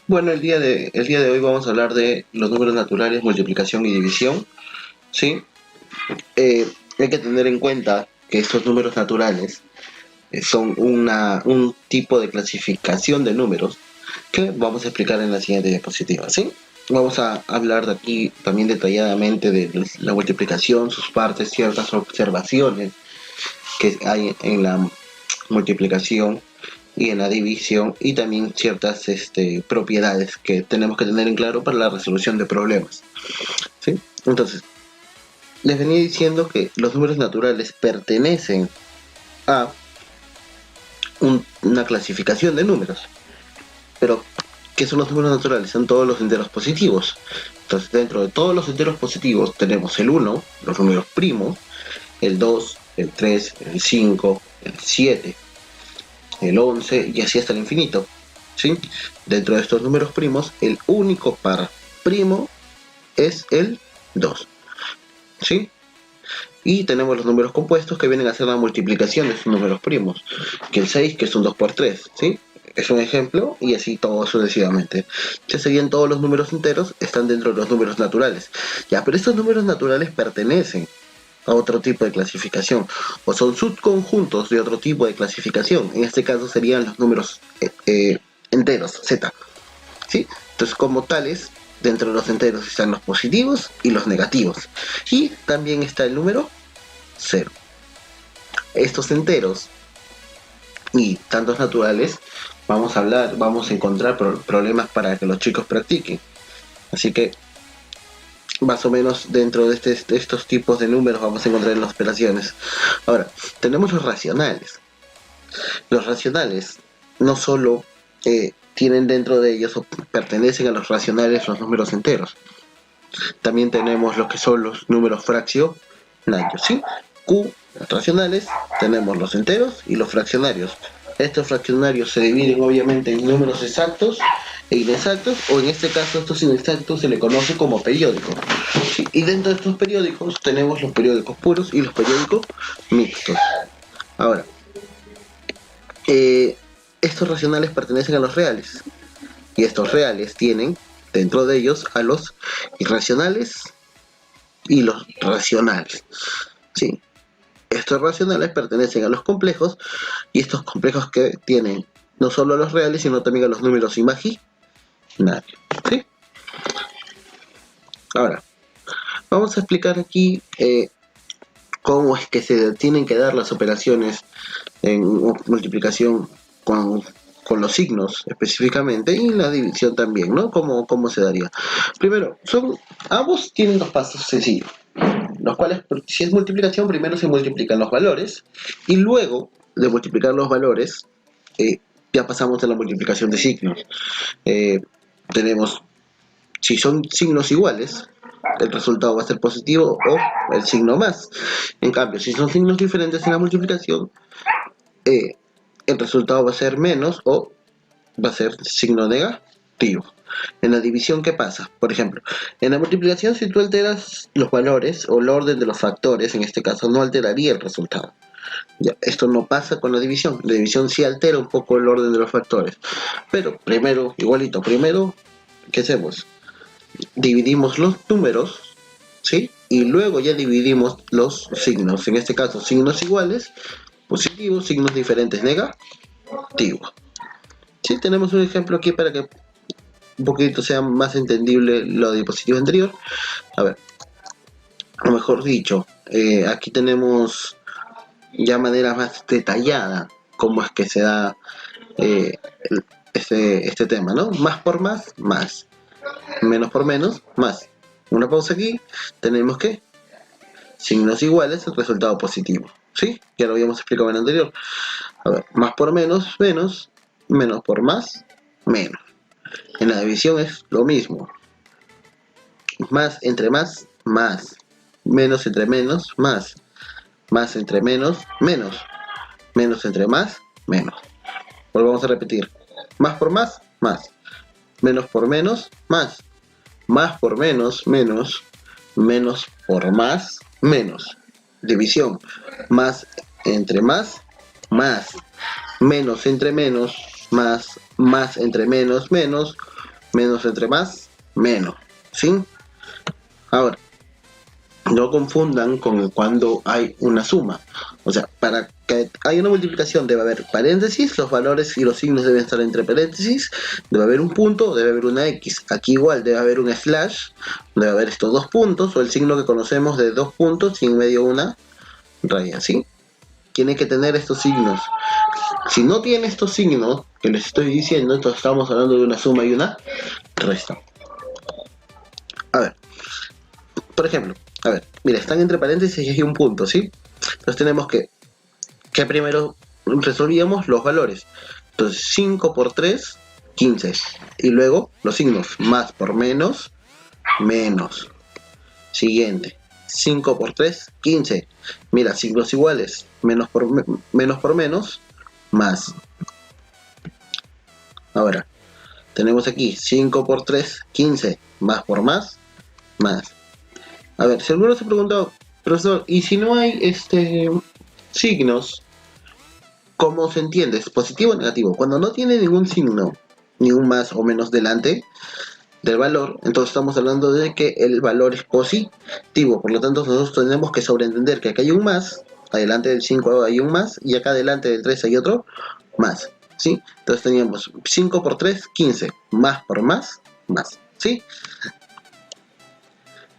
Bueno, el día de hoy vamos a hablar de los números naturales, multiplicación y división, ¿sí? Hay que tener en cuenta que estos números naturales son un tipo de clasificación de números que vamos a explicar en la siguiente diapositiva, ¿sí? Vamos a hablar de aquí también detalladamente de la multiplicación, sus partes, ciertas observaciones que hay en la multiplicación y en la división, y también ciertas propiedades que tenemos que tener en claro para la resolución de problemas, ¿sí? Entonces, les venía diciendo que los números naturales pertenecen a una clasificación de números, pero ¿qué son los números naturales? Son todos los enteros positivos. Entonces, dentro de todos los enteros positivos tenemos el 1, los números primos, el 2, el 3, el 5, el 7, el 11 y así hasta el infinito, ¿sí? Dentro de estos números primos, el único par primo es el 2, ¿sí? Y tenemos los números compuestos que vienen a ser la multiplicación de estos números primos, que el 6, que es un 2 por 3, ¿sí? Es un ejemplo, y así todo sucesivamente. Ya serían todos los números enteros, están dentro de los números naturales. Ya, pero estos números naturales pertenecen a otro tipo de clasificación, o son subconjuntos de otro tipo de clasificación. En este caso serían los números enteros, z, ¿sí? Entonces, como tales, dentro de los enteros están los positivos y los negativos, y también está el número cero. Estos enteros y tantos naturales, vamos a encontrar problemas para que los chicos practiquen. Así que más o menos dentro de estos tipos de números vamos a encontrar en las operaciones. Ahora, tenemos los racionales. Los racionales no solo tienen dentro de ellos o pertenecen a los racionales los números enteros. También tenemos lo que son los números fraccionarios, ¿sí? Q racionales, tenemos los enteros y los fraccionarios. Estos fraccionarios se dividen obviamente en números exactos e inexactos, o en este caso estos inexactos se le conoce como periódicos, ¿sí? Y dentro de estos periódicos tenemos los periódicos puros y los periódicos mixtos. Ahora, estos racionales pertenecen a los reales, y estos reales tienen dentro de ellos a los irracionales y los racionales, ¿sí? Estos racionales pertenecen a los complejos, y estos complejos que tienen no solo a los reales, sino también a los números imaginarios, ¿sí? Ahora, vamos a explicar aquí cómo es que se tienen que dar las operaciones en multiplicación con los signos específicamente, y la división también, ¿no? ¿Cómo se daría? Primero, ambos tienen dos pasos sencillos, los cuales, si es multiplicación, primero se multiplican los valores, y luego de multiplicar los valores, ya pasamos a la multiplicación de signos. Eh, tenemos, si son signos iguales, el resultado va a ser positivo o el signo más. En cambio, si son signos diferentes en la multiplicación, eh, el resultado va a ser menos o va a ser signo negativo. En la división, ¿qué pasa? Por ejemplo, en la multiplicación, si tú alteras los valores o el orden de los factores, en este caso no alteraría el resultado. Ya, esto no pasa con la división. La división sí altera un poco el orden de los factores. Pero primero, igualito, primero, ¿qué hacemos? Dividimos los números, ¿sí? Y luego ya dividimos los signos. En este caso, signos iguales, positivos, signos diferentes, negativos. Sí, tenemos un ejemplo aquí para que un poquito sea más entendible la diapositiva anterior. A ver, o mejor dicho, aquí tenemos ya manera más detallada cómo es que se da eh, este tema, ¿no? Más por más, más. Menos por menos, más. Una pausa aquí, tenemos que signos iguales, el resultado positivo, ¿sí? Ya lo habíamos explicado en el anterior. A ver, más por menos, menos. Menos por más, menos. En la división es lo mismo. Más entre más, más. Menos entre menos, más. Más entre menos, menos. Menos entre más, menos. Volvamos a repetir. Más por más, más. Menos por menos, más. Más por menos, menos. Menos por más, menos. División. Más entre más, más. Menos entre menos, más. Más entre menos, menos. Menos entre más, menos, ¿sí? Ahora, no confundan con cuando hay una suma. O sea, para que haya una multiplicación debe haber paréntesis, los valores y los signos deben estar entre paréntesis, debe haber un punto, debe haber una X. Aquí igual debe haber un slash, debe haber estos dos puntos, o el signo que conocemos de dos puntos y en medio una raya, ¿sí? Tiene que tener estos signos. Si no tiene estos signos que les estoy diciendo, entonces estamos hablando de una suma y una resta. A ver, por ejemplo, a ver, mira, están entre paréntesis y hay un punto, ¿sí? Entonces tenemos que primero resolvíamos los valores. Entonces 5 por 3, 15. Y luego los signos, más por menos, menos. Siguiente, 5 por 3, 15. Mira, signos iguales, menos por menos, más. Ahora, tenemos aquí 5 por 3, 15, más por más, más. A ver, si alguno se ha preguntado, profesor, ¿y si no hay signos? ¿Cómo se entiende? ¿Es positivo o negativo? Cuando no tiene ningún signo, ni un más o menos delante del valor, entonces estamos hablando de que el valor es positivo. Por lo tanto, nosotros tenemos que sobreentender que acá hay un más, adelante del 5 hay un más, y acá adelante del 3 hay otro más, ¿sí? Entonces teníamos 5 por 3, 15, más por más, más, ¿sí?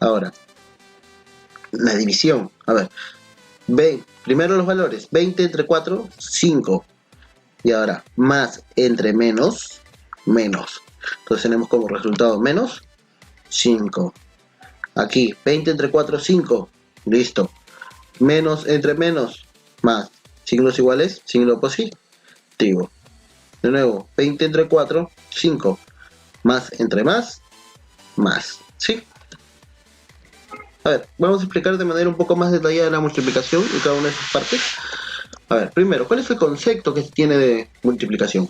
Ahora, la división, a ver, primero los valores, 20 entre 4, 5, y ahora más entre menos, menos. Entonces tenemos como resultado menos 5. Aquí 20 entre 4, 5. Listo. Menos entre menos, más. Signos iguales, signo positivo. De nuevo, 20 entre 4, 5. Más entre más, más. ¿Sí? A ver, vamos a explicar de manera un poco más detallada la multiplicación en cada una de sus partes. A ver, primero, ¿cuál es el concepto que se tiene de multiplicación?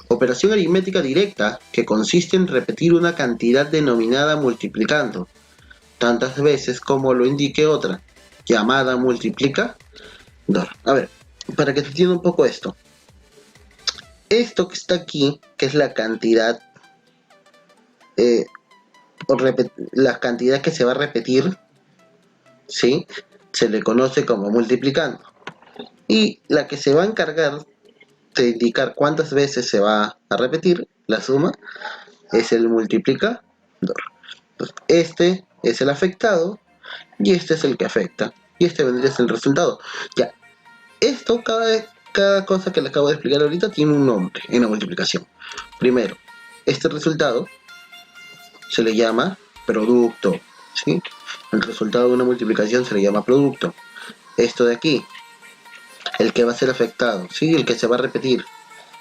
Operación aritmética directa que consiste en repetir una cantidad denominada multiplicando tantas veces como lo indique otra, llamada multiplicador. A ver, para que se entienda un poco esto. Esto que está aquí, que es la cantidad, la cantidad que se va a repetir, ¿sí? Se le conoce como multiplicando. Y la que se va a encargar de indicar cuántas veces se va a repetir la suma es el multiplicador. Entonces, este es el afectado y este es el que afecta. Y este vendría a ser el resultado. Ya, esto, cada cosa que le acabo de explicar ahorita tiene un nombre en la multiplicación. Primero, este resultado se le llama producto, ¿sí? El resultado de una multiplicación se le llama producto. Esto de aquí, el que va a ser afectado, ¿sí? El que se va a repetir,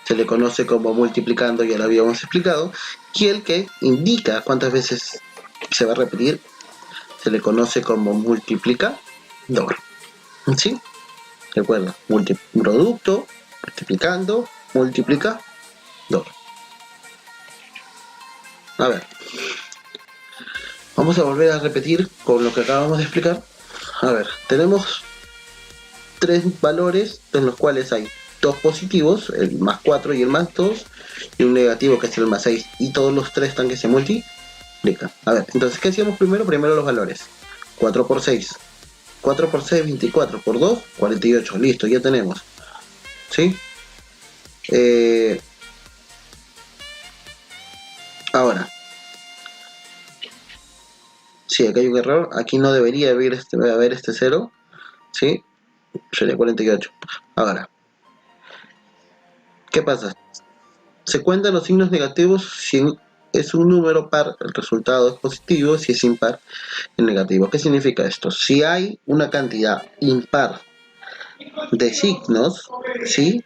se le conoce como multiplicando, ya lo habíamos explicado. Y el que indica cuántas veces se va a repetir, se le conoce como multiplicador, ¿sí? Recuerda, producto, multiplicando, multiplicador. A ver, vamos a volver a repetir con lo que acabamos de explicar. A ver, tenemos tres valores en los cuales hay dos positivos, el más 4 y el más 2, y un negativo que es el más 6, y todos los tres están que se multiplican. A ver, entonces, ¿qué hacíamos primero? Primero los valores. 4 por 6. 4 por 6, 24. Por 2, 48. Listo, ya tenemos. ¿Sí? Ahora. Sí, acá hay un error. Aquí no debería haber este 0. ¿Sí? Sería 48. Ahora. ¿Qué pasa? Se cuentan los signos negativos si es un número par, el resultado es positivo, si es impar, es negativo. ¿Qué significa esto? Si hay una cantidad impar de signos, ¿sí?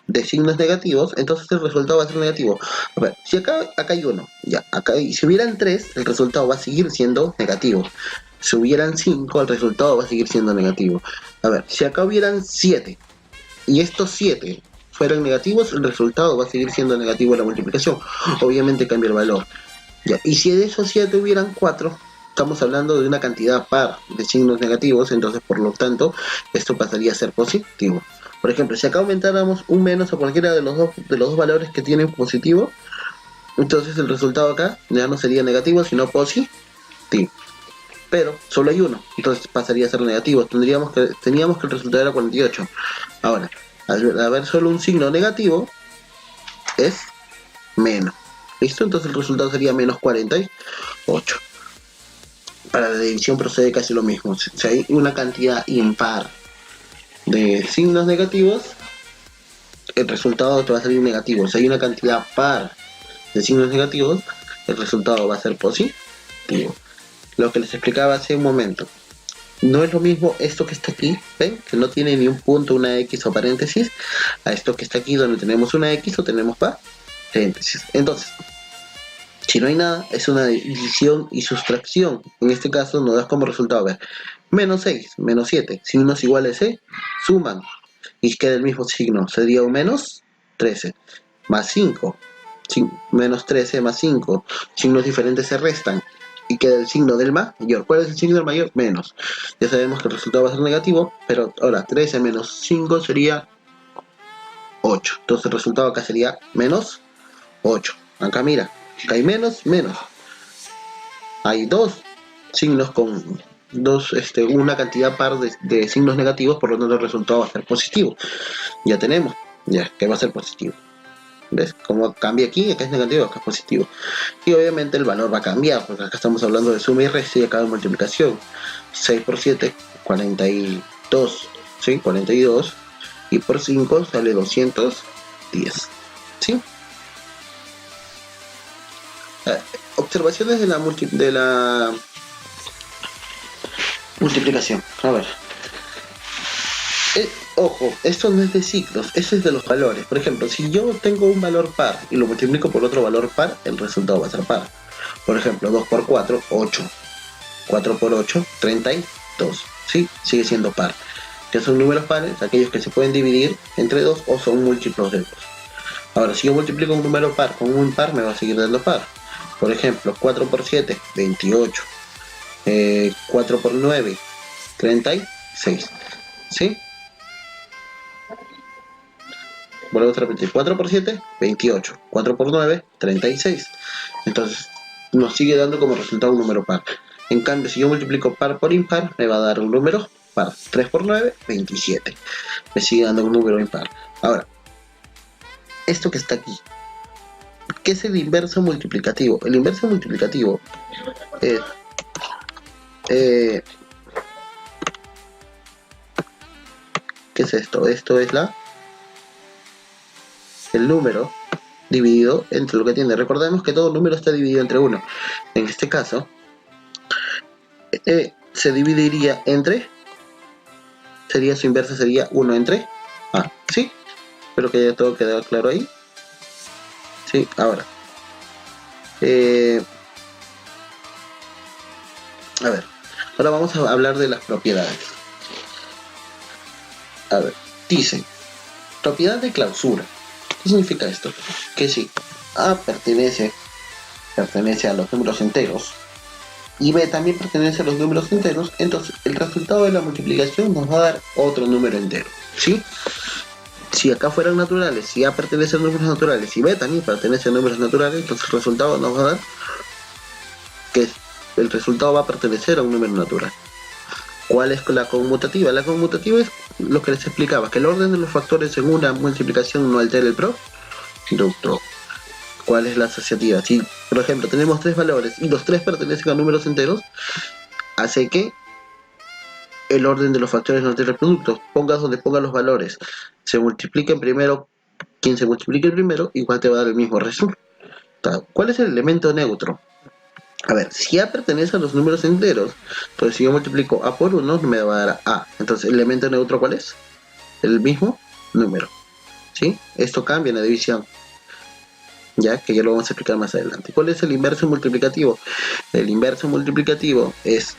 De signos negativos, entonces el resultado va a ser negativo. A ver, si acá hay uno, ya, acá, si hubieran 3, el resultado va a seguir siendo negativo. Si hubieran 5, el resultado va a seguir siendo negativo. A ver, si acá hubieran 7, y estos 7 fueran negativos, el resultado va a seguir siendo negativo en la multiplicación. Obviamente cambia el valor. Ya, y si de esos 7 hubieran 4, estamos hablando de una cantidad par de signos negativos, entonces por lo tanto esto pasaría a ser positivo. Por ejemplo, si acá aumentáramos un menos a cualquiera de los dos valores que tienen positivo, Entonces el resultado acá ya no sería negativo, sino positivo. Pero solo hay uno, entonces pasaría a ser negativo. Teníamos que el resultado era 48. Ahora, al haber solo un signo negativo, es menos. ¿Listo? Entonces el resultado sería menos 48. Para la división procede casi lo mismo. Si hay una cantidad impar de signos negativos, el resultado te va a salir negativo. Si hay una cantidad par de signos negativos, el resultado va a ser positivo. Lo que les explicaba hace un momento. No es lo mismo esto que está aquí, ¿ven? Que no tiene ni un punto, una X o paréntesis, a esto que está aquí donde tenemos una X o tenemos paréntesis. Entonces, si no hay nada, es una división y sustracción. En este caso nos da como resultado, a ver, menos 6, menos 7. Si unos iguales se suman y queda el mismo signo, sería un menos 13, más 5, menos 13 más 5. Signos diferentes se restan y queda el signo del mayor. ¿Cuál es el signo del mayor? Menos. Ya sabemos que el resultado va a ser negativo, pero ahora 13 menos 5 sería 8. Entonces el resultado acá sería menos 8. Acá mira, hay menos. Hay dos signos con una cantidad par de signos negativos, por lo tanto el resultado va a ser positivo. Ya tenemos, ya que va a ser positivo. ¿Ves? Como cambia aquí, acá es negativo, acá es positivo. Y obviamente el valor va a cambiar, porque acá estamos hablando de suma y resta y acá de multiplicación. 6 por 7, 42, ¿sí? 42. Y por 5 sale 210, ¿sí? Observaciones de la multiplicación. A ver. Ojo, esto no es de ciclos, eso es de los valores. Por ejemplo, si yo tengo un valor par y lo multiplico por otro valor par, el resultado va a ser par. Por ejemplo, 2 por 4, 8. 4 por 8, 32. ¿Sí? Sigue siendo par. Que son números pares, aquellos que se pueden dividir entre 2 o son múltiplos de 2. Ahora, si yo multiplico un número par con un par, me va a seguir dando par. Por ejemplo, 4 por 7, 28. 4 por 9, 36. ¿Sí? Volvemos a repetir, 4 por 7, 28. 4 por 9, 36. Entonces, nos sigue dando como resultado un número par. En cambio, si yo multiplico par por impar, me va a dar un número par. 3 por 9, 27. Me sigue dando un número impar. Ahora, esto que está aquí, ¿qué es el inverso multiplicativo? El inverso multiplicativo es... ¿qué es esto? Esto es el número dividido entre lo que tiene. Recordemos que todo número está dividido entre 1. En este caso, se dividiría entre, su inversa sería 1 entre A. ¿Sí? Espero que ya todo quede claro ahí. Sí, ahora. A ver, ahora vamos a hablar de las propiedades. A ver, dice, propiedad de clausura. ¿Qué significa esto? Que si A pertenece a los números enteros y B también pertenece a los números enteros, entonces el resultado de la multiplicación nos va a dar otro número entero, ¿sí? Si acá fueran naturales, si A pertenece a números naturales y B también pertenece a números naturales, entonces el resultado nos va a dar que el resultado va a pertenecer a un número natural. ¿Cuál es la conmutativa? La conmutativa es lo que les explicaba, que el orden de los factores en una multiplicación no altera el producto. ¿Cuál es la asociativa? Si, por ejemplo, tenemos tres valores y los tres pertenecen a números enteros, hace que el orden de los factores no altera el producto. Pongas donde pongas los valores, se multipliquen primero, quien se multiplique primero, igual te va a dar el mismo resultado. ¿Cuál es el elemento neutro? A ver, si A pertenece a los números enteros, entonces si yo multiplico A por 1, me va a dar A. Entonces, ¿el elemento neutro cuál es? El mismo número. ¿Sí? Esto cambia en la división. Ya, que ya lo vamos a explicar más adelante. ¿Cuál es el inverso multiplicativo? El inverso multiplicativo es,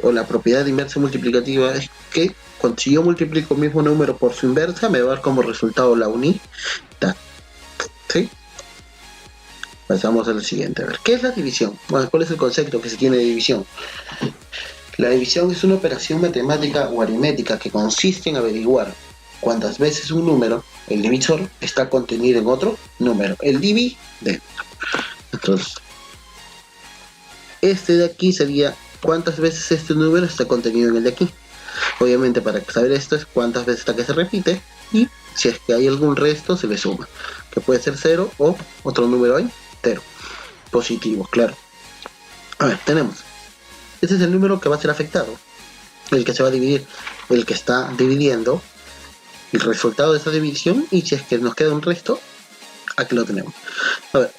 o la propiedad de inverso multiplicativa es que si yo multiplico el mismo número por su inversa, me va a dar como resultado la unidad. ¿Sí? Pasamos al siguiente. A ver, ¿qué es la división? Bueno, ¿cuál es el concepto que se tiene de división? La división es una operación matemática o aritmética que consiste en averiguar cuántas veces un número, el divisor, está contenido en otro número, el dividendo. Entonces, este de aquí sería cuántas veces este número está contenido en el de aquí. Obviamente, para saber esto es cuántas veces está que se repite, y si es que hay algún resto se le suma, que puede ser 0 o otro número entero positivo, claro. A ver, tenemos, este es el número que va a ser afectado, el que se va a dividir, el que está dividiendo, el resultado de esa división, y si es que nos queda un resto, aquí lo tenemos. A ver,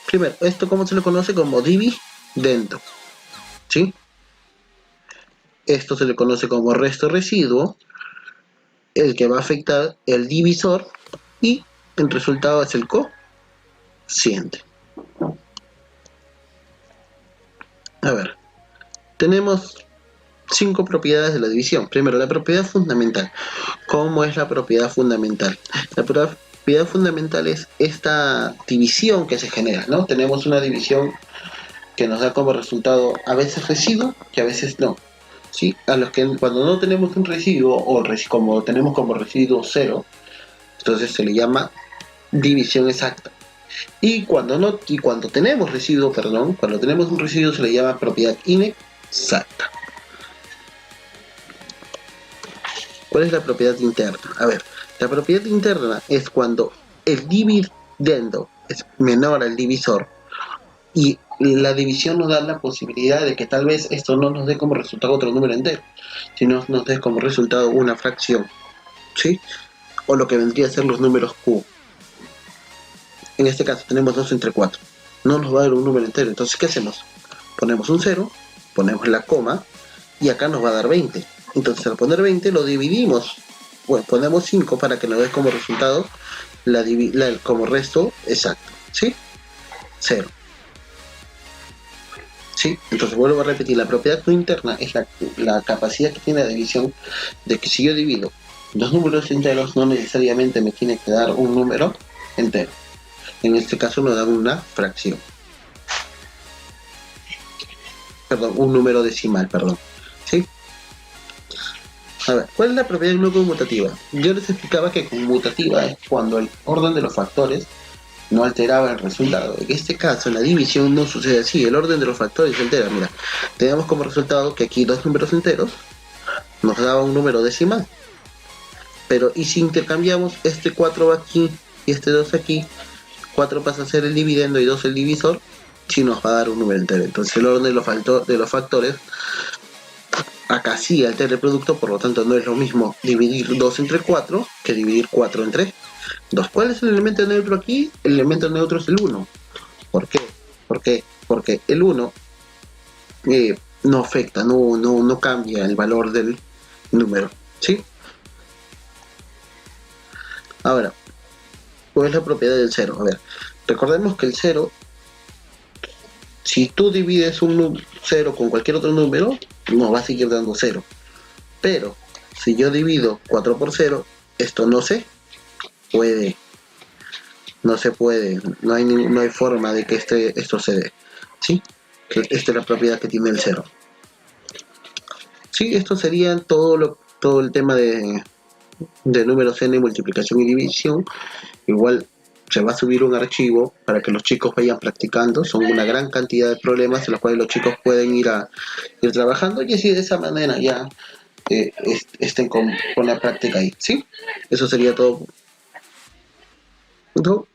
primero, esto cómo se le conoce, como dividendo, ¿sí? Esto se le conoce como resto residuo, el que va a afectar el divisor, y el resultado es el cociente. A ver, tenemos 5 propiedades de la división. Primero, la propiedad fundamental. ¿Cómo es la propiedad fundamental? La propiedad fundamental es esta división que se genera, ¿no? Tenemos una división que nos da como resultado a veces residuo y a veces no, ¿sí? A los que cuando no tenemos un residuo, o como tenemos como residuo 0, entonces se le llama división exacta. Y cuando tenemos residuo, cuando tenemos un residuo se le llama propiedad inexacta. ¿Cuál es la propiedad interna? A ver, la propiedad interna es cuando el dividendo es menor al divisor, y la división nos da la posibilidad de que tal vez esto no nos dé como resultado otro número entero, sino nos dé como resultado una fracción, ¿sí? O lo que vendría a ser los números Q. En este caso tenemos 2 entre 4. No nos va a dar un número entero, entonces ¿qué hacemos? Ponemos un 0, ponemos la coma, y acá nos va a dar 20. Entonces al poner 20 lo dividimos, bueno, ponemos 5 para que nos dé como resultado como resto exacto, ¿sí? 0. ¿Sí? Entonces vuelvo a repetir, la propiedad no interna es la capacidad que tiene la división, de que si yo divido dos números enteros, no necesariamente me tiene que dar un número entero. En este caso me da una fracción. Perdón, un número decimal, perdón. ¿Sí? A ver, ¿cuál es la propiedad no conmutativa? Yo les explicaba que conmutativa es cuando el orden de los factores no alteraba el resultado. En este caso, en la división no sucede así, el orden de los factores se altera. Mira, tenemos como resultado que aquí dos números enteros nos daba un número decimal. Pero, ¿y si intercambiamos este 4 aquí y este 2 aquí? 4 pasa a ser el dividendo y 2 el divisor, sí nos va a dar un número entero. Entonces el orden de los factores acá sí altera el producto, por lo tanto no es lo mismo dividir 2 entre 4 que dividir 4 entre 2. ¿Cuál es el elemento neutro aquí? El elemento neutro es el 1. ¿Por qué? Porque el 1 no afecta, no cambia el valor del número, ¿sí? Ahora, ¿cuál es la propiedad del 0? A ver, recordemos que el 0, si tú divides un 0 con cualquier otro número, nos va a seguir dando 0. Pero, si yo divido 4 por 0, esto no se puede. No se puede. No hay forma de que esto se dé. ¿Sí? Esta es la propiedad que tiene el 0. Sí, esto sería todo el tema de números n, multiplicación y división. Igual se va a subir un archivo para que los chicos vayan practicando. Son una gran cantidad de problemas en los cuales los chicos pueden ir trabajando, y así de esa manera ya estén con la práctica ahí, ¿sí? Eso sería todo. ¿No?